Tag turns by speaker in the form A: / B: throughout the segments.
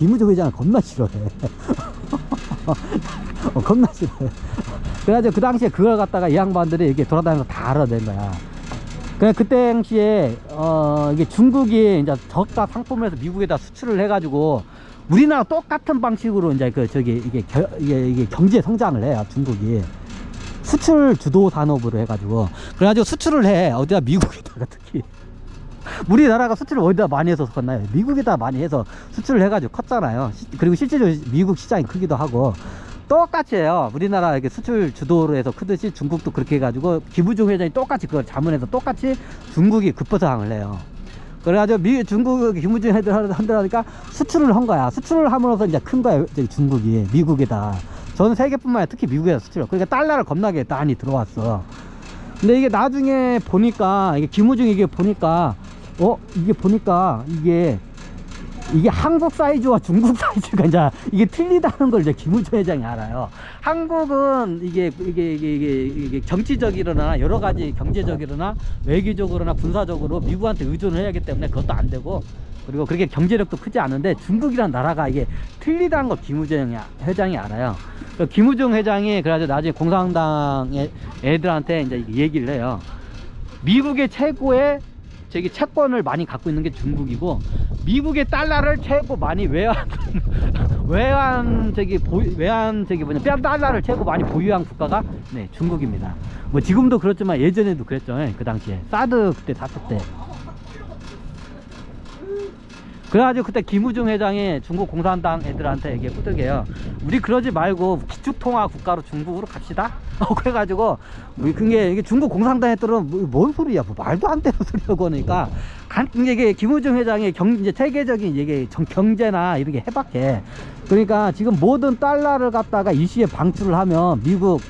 A: 김우중 회장을 겁나 싫어해. 겁나 싫어해. 그래가지고 그 당시에 그걸 갖다가 이 양반들이 이렇게 돌아다니면서 다 알아낸 거야. 그래, 그때 당시에 이게 중국이 이제 저가 상품을 해서 미국에다 수출을 해가지고 우리나라 똑같은 방식으로 이제 이게 경제 성장을 해요. 중국이 수출 주도 산업으로 해가지고 그래가지고 수출을 해. 어디다? 미국에다가. 특히 우리나라가 수출을 어디다 많이 해서 컸나요? 미국에다 많이 해서 수출을 해가지고 컸잖아요. 그리고 실제로 미국 시장이 크기도 하고 똑같이 해요. 우리나라 이렇게 수출 주도로 해서 크듯이 중국도 그렇게 해가지고 김우중 회장이 똑같이 그걸 자문해서 똑같이 중국이 급부상을 해요. 그래가지고 중국 김우중 회장을 한다니까 수출을 한 거야. 수출을 함으로써 이제 큰 거야. 중국이 미국에다. 전 세계뿐만 아니라 특히 미국에다 수출을. 그러니까 달러를 겁나게 많이 들어왔어. 근데 이게 나중에 보니까 이게 김우중 이게 보니까 이게 한국 사이즈와 중국 사이즈가 이게 틀리다는 걸 이제 김우중 회장이 알아요. 한국은 이게 정치적이거나 여러 가지 경제적이거나 외교적으로나 군사적으로 미국한테 의존을 해야 하기 때문에 그것도 안 되고, 그리고 그렇게 경제력도 크지 않은데 중국이란 나라가 이게 틀리다는 걸 김우중 회장이 알아요. 김우중 회장이 그래가지고 나중에 공산당 애들한테 이제 얘기를 해요. 미국의 최고의 채권을 많이 갖고 있는 게 중국이고, 미국의 달러를 최고 많이 달러를 최고 많이 보유한 국가가 중국입니다. 뭐 지금도 그렇지만 예전에도 그랬죠. 그 당시에 사드 그때 샀을 때. 그래가지고 그때 김우중 회장이 중국 공산당 애들한테 이게 꾸득해요. 우리 그러지 말고 기축통화 국가로 중국으로 갑시다. 그래가지고 이게 중국 공산당 애들은 뭔 소리야? 뭐 말도 안 되는 소리라고 하니까 이게 김우중 회장이 이제 세계적인 이게 경제나 이런 게 해박해. 그러니까 지금 모든 달러를 갖다가 일시에 방출을 하면 미국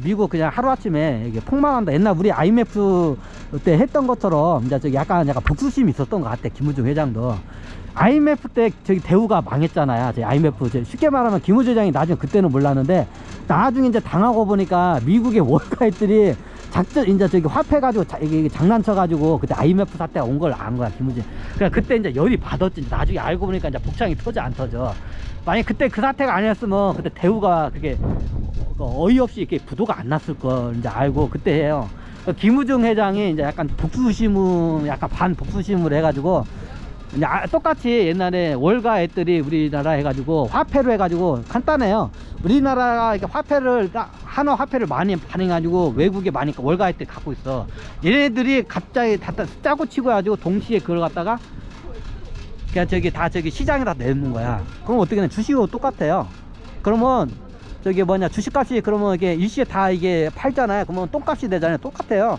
A: 미국 그냥 하루아침에 이게 폭망한다. 옛날 우리 IMF 때 했던 것처럼 이제 약간 복수심이 있었던 것 같아. 김우중 회장도 IMF 때 대우가 망했잖아요. IMF 쉽게 말하면 김우중 회장이 나중에 그때는 몰랐는데 나중에 이제 당하고 보니까 미국의 월가들이 이제 화폐 가지고 장난쳐 가지고 그때 IMF 사태가 온 걸 안 거야, 김우중. 그러니까 그때 이제 열이 받았지. 나중에 알고 보니까 이제 복창이 터져 안 터져. 만약 그때 그 사태가 아니었으면 그때 대우가 그게 어이없이 이렇게 부도가 안 났을 걸 이제 알고 그때 해요. 김우중 회장이 이제 약간 반 복수심을 해가지고 이제 똑같이 옛날에 월가 애들이 우리나라 해가지고 화폐로 해가지고 간단해요. 우리나라가 이렇게 한화 화폐를 많이 발행해가지고 외국에 많이 월가 애들이 갖고 있어. 얘네들이 갑자기 다 짜고 치고 해가지고 동시에 그걸 갖다가 그냥 시장에다 내는 거야. 그럼 어떻게 되냐? 주식하고 똑같아요. 그러면 주식값이 그러면 이게 일시에 다 이게 팔잖아요. 그러면 똥값이 되잖아요. 똑같아요.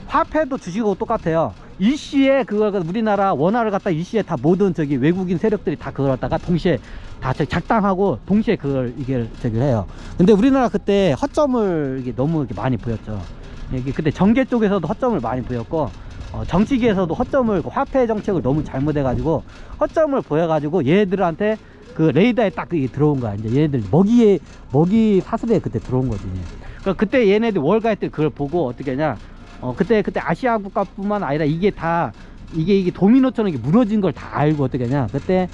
A: 화폐도 주식하고 똑같아요. 일시에 우리나라 원화를 갖다 일시에 다 모든 외국인 세력들이 다 그걸 갖다가 동시에 다 작당하고 동시에 그걸 해요. 근데 우리나라 그때 허점을 너무 이렇게 많이 보였죠. 그때 정계 쪽에서도 허점을 많이 보였고, 정치계에서도 허점을, 화폐 정책을 너무 잘못해가지고 허점을 보여가지고 얘들한테 그 레이더에 딱 들어온 거야. 이제 얘네들 먹이 사슬에 그때 들어온 거지. 그러니까 그때 얘네들 월가에 때 그걸 보고 어떻게 하냐? 그때 아시아 국가뿐만 아니라 이게 도미노처럼 이게 무너진 걸 다 알고 어떻게 하냐? 그때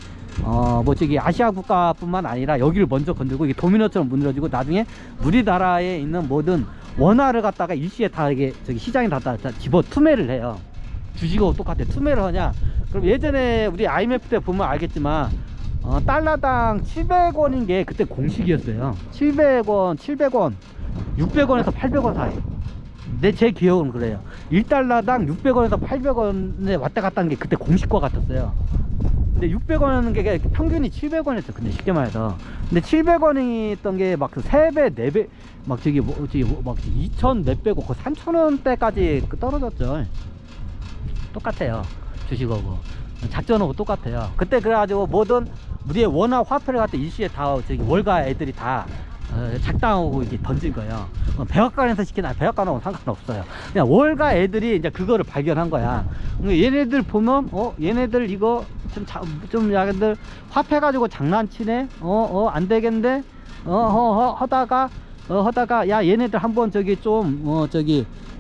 A: 아시아 국가뿐만 아니라 여기를 먼저 건들고 이게 도미노처럼 무너지고 나중에 우리나라에 있는 모든 원화를 갖다가 일시에 다 이게 시장에 다 집어 투매를 해요. 주식하고 똑같아. 투매를 하냐? 그럼 예전에 우리 IMF 때 보면 알겠지만 달러당 700원인 게 그때 공식이었어요. 700원, 600원에서 800원 사이. 제 기억은 그래요. 1달러당 600원에서 800원에 왔다 갔다 하는 게 그때 공식과 같았어요. 근데 600원이라는 게 평균이 700원이었어. 근데 쉽게 말해서. 근데 700원이 있던 게 막 3배, 4배, 2천 몇백원, 거의 3,000원대까지 떨어졌죠. 똑같아요. 주식하고. 작전하고 똑같아요. 그때 그래가지고 모든 우리의 원화 화폐를 갖다 일시에 다 월가 애들이 다 작당하고 이제 던진 거예요. 백악관에서 시키나 백악관하고는 상관없어요. 그냥 월가 애들이 이제 그거를 발견한 거야. 얘네들 보면 얘네들 이거 좀 야들 화폐 가지고 장난치네. 안 되겠는데. 하다가 야 얘네들 한번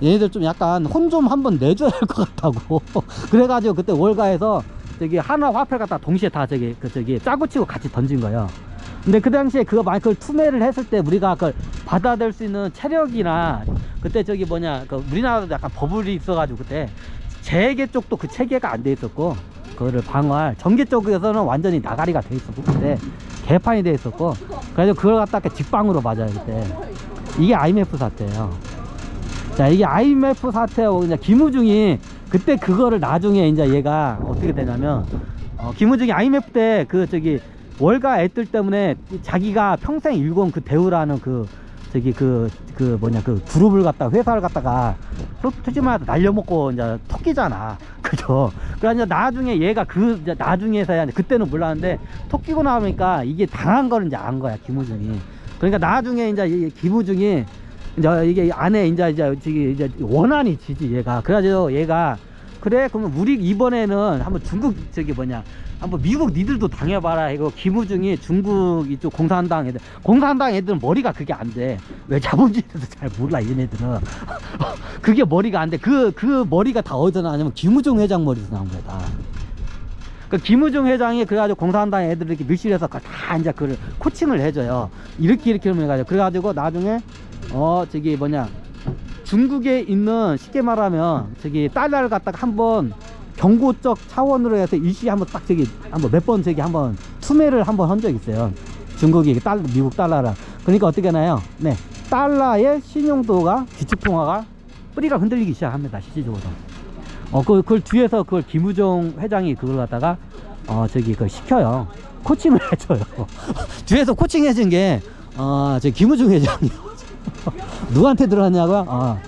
A: 얘네들 좀 약간 혼 좀 한번 내줘야 할 것 같다고. 그래가지고 그때 월가에서 저기 하나 화폐를 갖다 동시에 다 저기 짜고 치고 같이 던진 거예요. 근데 그 당시에 그걸 투매를 했을 때 우리가 그걸 받아들일 수 있는 체력이나 그때 저기 뭐냐 그 우리나라도 약간 버블이 있어가지고 그때 재계 쪽도 그 체계가 안 돼 있었고 그거를 방어할 전개 쪽에서는 완전히 나가리가 돼 있었고 그때 개판이 돼 있었고 그래서 그걸 갖다가 직방으로 맞아요 그때. 이게 IMF 사태예요. 자, 이게 IMF 사태하고 이제 김우중이 그때 그거를 나중에 이제 얘가 어떻게 되냐면 김우중이 IMF 때 그 저기 월가 애들 때문에 자기가 평생 일궈온 그 대우라는 그 저기 그 뭐냐 그 그룹을 갖다가 회사를 갖다가 솔직히 날려먹고 이제 토끼잖아. 그죠? 그러니까 나중에 얘가 이제 나중에서야 그때는 몰랐는데 토끼고 나오니까 이게 당한 거를 이제 안 거야 김우중이. 그러니까 나중에 이제 김우중이 이제 이게 안에 이제 원한이 지지 얘가. 그래가지고 얘가 그래 그러면 우리 이번에는 한번 중국 저기 뭐냐 한번 미국 니들도 당해봐라. 이거 김우중이 중국 이쪽 공산당 애들은 머리가 그게 안 돼. 왜 자본주의도 잘 몰라 얘네들은. 그게 머리가 안 돼. 그 머리가 다 어디서 나냐면 김우중 회장 머리에서 나온 거야 다. 그 김우중 회장이 그래가지고 공산당 애들 이렇게 밀실해서 다 이제 그걸 코칭을 해줘요. 이렇게 해가지고 그래가지고 나중에 저기 뭐냐 중국에 있는 쉽게 말하면 저기 달러를 갖다가 한번 경고적 차원으로 해서 일시 한번 딱 저기 한번 몇 번 저기 한번 투매를 한번 한 적이 있어요. 중국이 미국 달러랑. 그러니까 어떻게 하나요? 네, 달러의 신용도가 기축통화가 뿌리가 흔들리기 시작합니다. 실질적으로. 그걸 뒤에서 그걸 김우중 회장이 그걸 갖다가 저기 그걸 시켜요. 코칭을 해줘요. 뒤에서 코칭 해준 게 저기 김우중 회장이요. 누구한테 들어갔냐고요?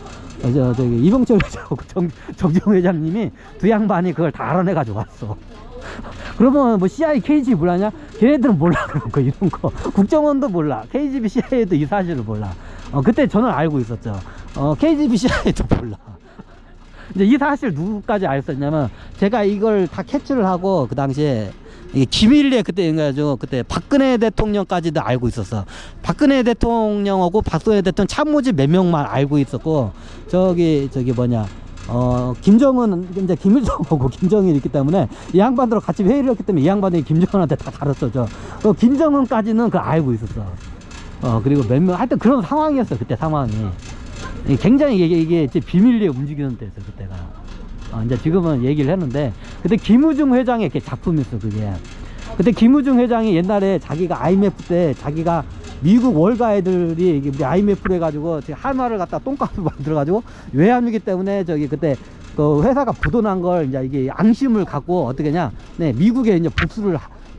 A: 저기 이병철 회장하고 정정 회장님이 두 양반이 그걸 다 알아내가지고 왔어. 그러면 뭐 CIA, KGB 몰라냐? 걔네들은 몰라 그런 거 이런 거. 국정원도 몰라. KGB, CIA도 이 사실을 몰라. 그때 저는 알고 있었죠. KGB, CIA도 몰라. 이제 이 사실 누구까지 알았었냐면 제가 이걸 다 캡처를 하고 그 당시에 이게 기밀리에 그때 해가지고 그때 박근혜 대통령까지도 알고 있었어. 박근혜 대통령하고 박근혜 대통령 참모진 몇 명만 알고 있었고 저기 뭐냐 김정은 이제 김일성하고 김정일이 있기 때문에 이 양반들 같이 회의를 했기 때문에 이 양반들이 김정은한테 다 가르쳐줘. 김정은까지는 그걸 알고 있었어. 그리고 몇 명 하여튼 그런 상황이었어 그때 상황이. 굉장히 이게 비밀리에 움직이는 때였어 그때가. 이제 지금은 얘기를 했는데 그때 김우중 회장의 이렇게 작품이었어 그게. 그때 김우중 회장이 옛날에 자기가 IMF 때 자기가 미국 월가 애들이 우리 IMF를 해가지고 한화를 갖다 똥값을 만들어가지고 외환위기 때문에 저기 그때 그 회사가 부도난 걸 이제 이게 앙심을 갖고 어떻게 냐 네, 미국에 이제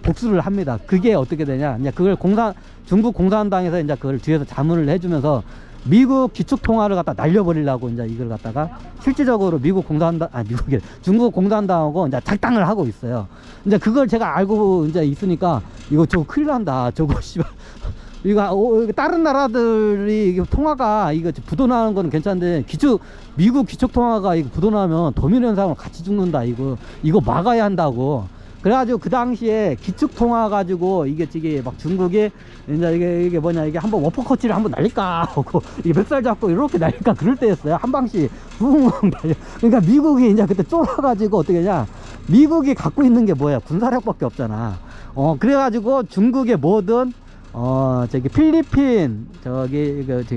A: 복수를 합니다. 그게 어떻게 되냐 이제 그걸 중국 공산당에서 이제 그걸 뒤에서 자문을 해주면서 미국 기축통화를 갖다 날려버리려고 이제 이걸 갖다가 실질적으로 중국 공산당하고 이제 작당을 하고 있어요. 이제 그걸 제가 알고 이제 있으니까 이거 저거 큰일 난다. 저거 씨발. 이거 다른 나라들이 이게 통화가 이거 부도나는 건 괜찮은데 미국 기축통화가 이거 부도나면 도민 현상으로 같이 죽는다. 이거 막아야 한다고. 그래가지고 그 당시에 기축통화 가지고 이게 막 중국이 이제 이게 뭐냐 이게 한번 워퍼커치를 한번 날릴까 하고 이게 멱살 잡고 이렇게 날릴까 그럴 때였어요. 한 방씩 붕 날려. 그러니까 미국이 이제 그때 쫄아가지고 어떻게 하냐 미국이 갖고 있는 게 뭐야 군사력밖에 없잖아. 그래가지고 중국의 뭐든 저기 필리핀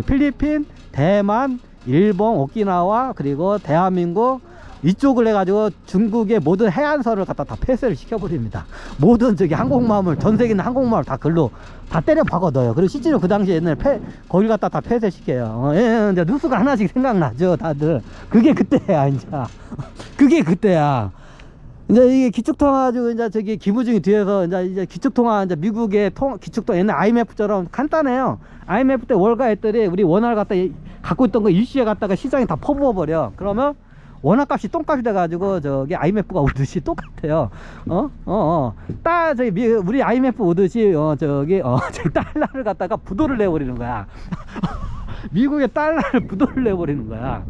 A: 필리핀 대만 일본 오키나와 그리고 대한민국 이쪽을 해가지고 중국의 모든 해안선을 갖다 다 폐쇄를 시켜버립니다. 모든 저기 항공모함을 전 세계 있는 항공모함을 다 글로 다 때려 박아 넣어요. 그리고 실제로 그 당시에 옛날에 거길 갖다 다 폐쇄시켜요. 이제 뉴스가 하나씩 생각나죠 다들. 그게 그때야 이제. 그게 그때야. 이제 이게 기축통화 가지고 이제 저기 김우중이 뒤에서 이제 기축통화 이제 미국의 기축통화 옛날 IMF처럼 간단해요. IMF 때 월가 애들이 우리 원화를 갖다 갖고 있던 거 일시에 갖다가 시장에 다 퍼부어 버려. 그러면 원화값이 똥값이 돼가지고 저기 IMF가 오듯이 똑같아요. 저기 우리 IMF 오듯이 저기 달러를 갖다가 부도를 내버리는 거야. 미국의 달러를 부도를 내버리는 거야.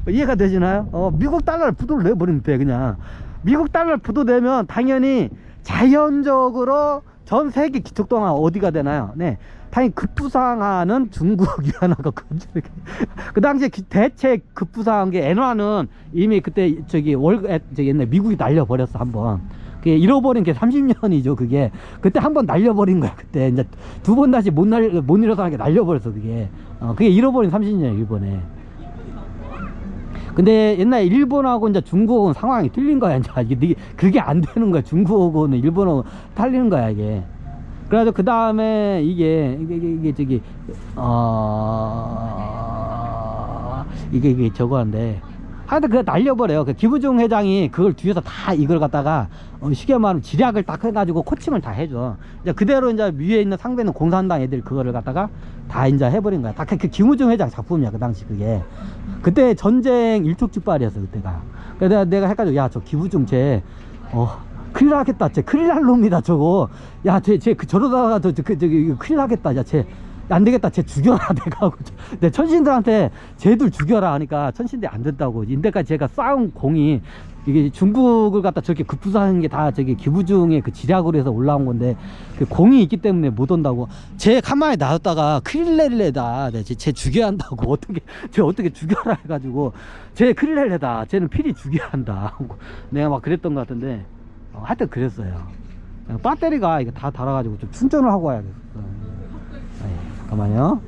A: 이해가 되시나요? 미국 달러를 부도를 내버리면 돼 그냥. 미국 달러를 부도 내면 당연히 자연적으로 전 세계 기축통화 어디가 되나요? 네, 당연히 급부상하는 중국 위안화가 그 당시에 대체 급부상한 게 엔화는 이미 그때 저기 옛날 미국이 날려버렸어 한번. 그게 잃어버린 게 30년이죠 그게. 그때 한번 날려버린 거야 그때. 이제 두 번 다시 못 일어서는 게 날려버렸어 그게. 그게 잃어버린 30년이야 일본에. 근데 옛날 일본하고 이제 중국은 상황이 틀린 거야. 이제 그게 안 되는 거야. 중국하고는 일본하고 탈리는 거야 이게. 그래가지고 그 다음에 이게 저기 이게 저거인데 하여튼 그거 날려버려요. 그 김우중 회장이 그걸 뒤에서 다 이걸 갖다가 쉽게 말하면 지략을 딱 해가지고 코칭을 다 해줘. 이제 그대로 이제 위에 있는 상대는 공산당 애들 그거를 갖다가 다 이제 해버린 거야. 다 그 김우중 회장 작품이야 그 당시 그게. 그때 전쟁 일촉즉발이었어 그때가. 그래서 내가 헷갈려. 야 저 김우중 쟤 큰일 나겠다. 쟤 큰일 날 놈이다 저거. 야 쟤 저러다가 저기 큰일 나겠다. 야 쟤 안 되겠다. 쟤 죽여라 내가 하고. 내 천신들한테 쟤들 죽여라 하니까 천신들이 안 된다고. 인데까지 제가 쌓은 공이 이게 중국을 갖다 저렇게 급부상하는 게 다 저기 기부중의 그 지략으로 해서 올라온 건데 그 공이 있기 때문에 못 온다고. 쟤 가만히 놔뒀다가 큰일 낼래다. 쟤 죽여야 한다고. 쟤 어떻게 죽여라 해가지고 쟤 큰일 낼래다. 쟤는 필히 죽여야 한다. 내가 막 그랬던 것 같은데 하여튼 그랬어요. 배터리가 이거 다 달아가지고 좀 충전을 하고 와야겠어. 잠깐만요.